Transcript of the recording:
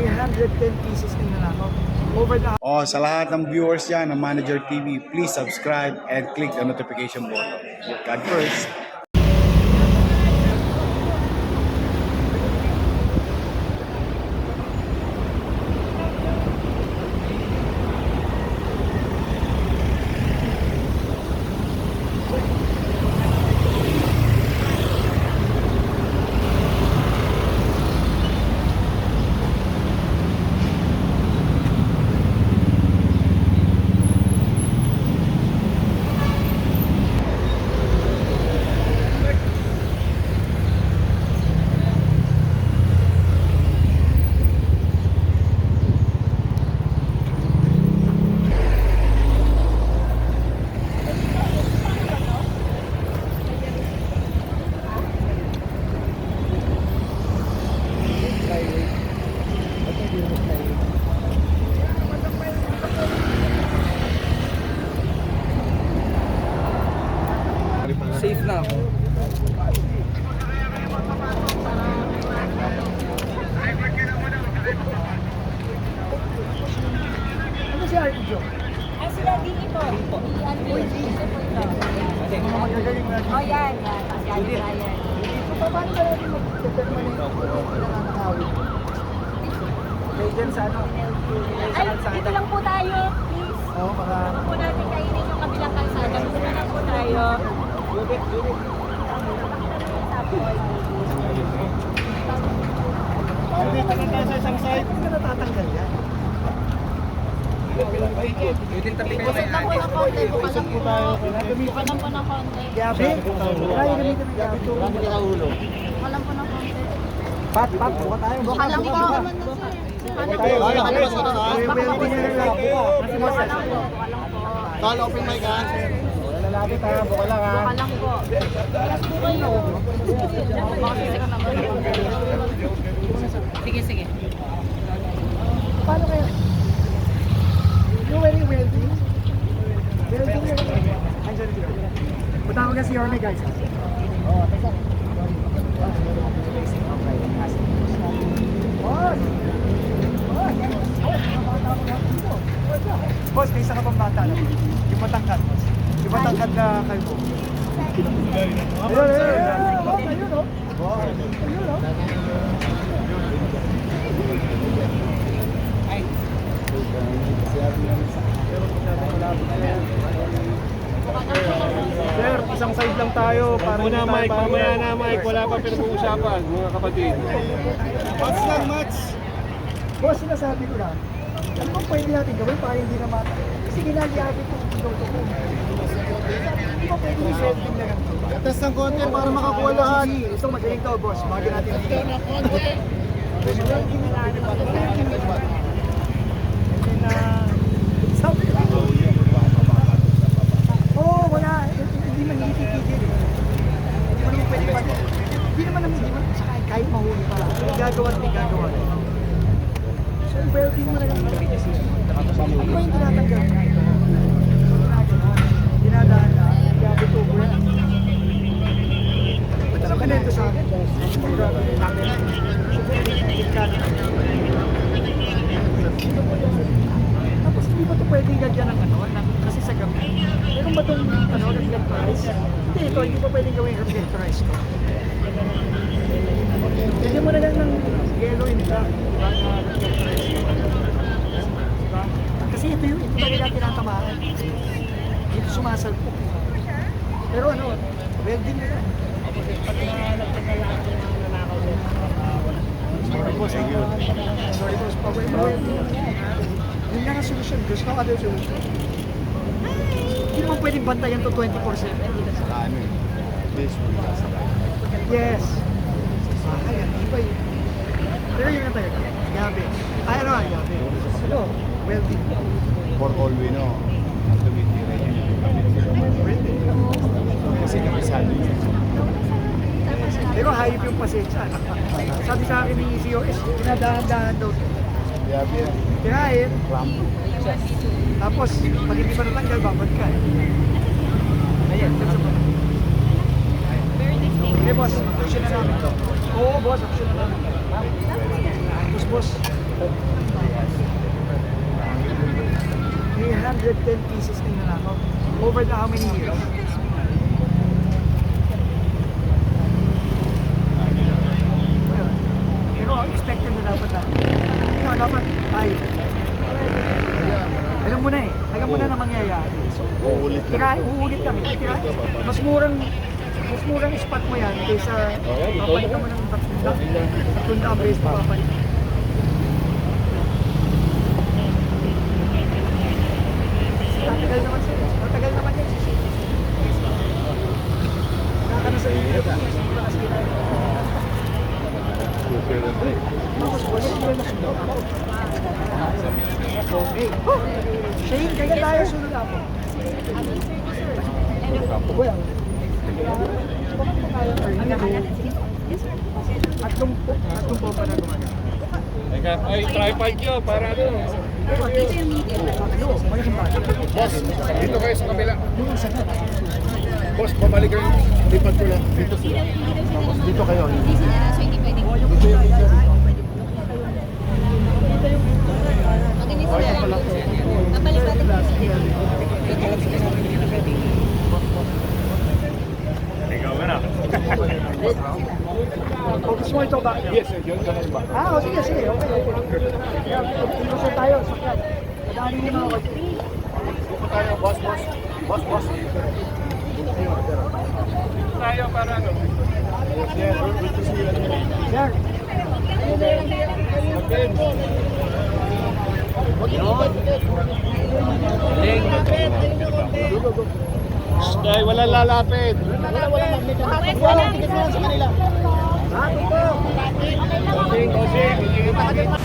310 pieces na nanakaw. Over the Oh, sa lahat ng viewers yan ng Manager TV, please subscribe and click the notification button. God first. safe na ako. Ano si Artie Jo? Ay, sila din ito. Uy, dito po ito. Mga magagaling na. Oh, yan. Si Ate Ryan. Paano ka natin mag-permanent ako na nakakawin? May dyan sa ano? Ay, dito lang po tayo, please. Oo, baka... Huwag po natin kainin yung kabilang kalsada. Dito na lang po tayo. Dito na tayo sa isang side. Hindi ka natatanggal yan. Bukat lang po ng konti. Bukat lang po. Bukat lang po ng konti. Gabi? Kaya gamitin ng gabi. Bukat lang po ng konti. Pat, buka tayo. Bukat lang po. Ano po? Bukat lang po. Bukat lang po. Bukat lang po. Kala open mic ha? Lalapit ha, buka lang ha. Bukat lang po. Bukas po kayo. Baka sisik naman ako. Sige, sige. Paano kaya? You're wearing welding? Welding na rin. Andiyan dito. Punta ko kasi Yorme guys. Oo, teka. Boss, may isa ka pang bata na. Yung matangkad, boss. Yung matangkad na kalbo. Ayun, ayun, oh. Ayun, oh. Sir, isang side lang tayo. Muna Mike, mamaya na Mike. Wala pa pinag-uusapan, mga kapatid. Match lang, match. Boss, sinasabi ko lang. Ano bang pwede natin gawin para hindi na mata? Kasi ginaliabit ko yung piloto ko. Hindi ba pwede yung welding na ganito? Test ng konti para makakuha lahat. Gusto ko magaling to, boss. Bagay natin dito. Sabi ko. Oo, wala. Hindi man hihigit-higit. Hindi man pwede pa. Hindi naman kahit mahuli pala. May gagawa at may gagawa. So, welding mo na lang. Ano ba yung tinatanggal? Dinadaan na. Gabi to, bro. Ba't naman kanento sa akin? Tapos hindi ba ito pwedeng gagyan ng ano? Kasi sa gabi. Meron ba itong ano, reflectorize? Hindi, hindi pa pwedeng gawin yung reflectorize ko. Bigyan mo na lang ng yellow in black. Kasi ito talaga tinatamaan. Dito sumasalpok. Pero ano, welding na yan. Sorry boss, sorry boss, pabay mo. Yun lang ang solusyon. Gusto ko other solution. Hindi naman pwedeng bantayan to 24/7. Yes. Kaya, iba yun. Pero yun na tayo. Gabi. Ay, ano nga, gabi. Ano? Welding. For all we know, tumitira yun. Kasi kapisado yun. Pero hayop yung pasensya. Sabi sa akin ni COS, pinadahan-dahan daw. Kirahin. Tapos, pag hindi pa natanggal, babad ka. Ayan, that's about it. Okay, boss. Action na namin to. Oo, boss. Action na namin. Boss. 310 pieces na nanakaw. Over the how many years? Well, pero expected na dapat natin. Ikaw, dapat tayo. Alam mo na eh. Alam mo na na mangyayari. Uulit kami. Mas murang spot mo yan kaysa papalitan mo ng tatlong beses pa papalitan. Matagal naman sila. Matagal naman yan. Nakakana sa inyo. Okay. Shane, kaya tayo sunod ako. Well, tatlong po pa na gumana. Teka, ay, tripod nyo para ano. Boss, dito kayo sa kabila. Boss, pabalik kayo. Lipat ko lang. Dito sila. Dito kayo. Hindi sila, so hindi pwedeng. Makinis sila. Napalipatin ko sila. Focus mo ito ba? Yes, sir. Yun ka na ba? Sige. Okay. Ilusot tayo. Sakyan. Madali nyo mga kasi. Dito tayo, boss. Boss. Tayo para ano. Yes, wait to see you. Yan. Ay, wala lalapit. Wala. Osing.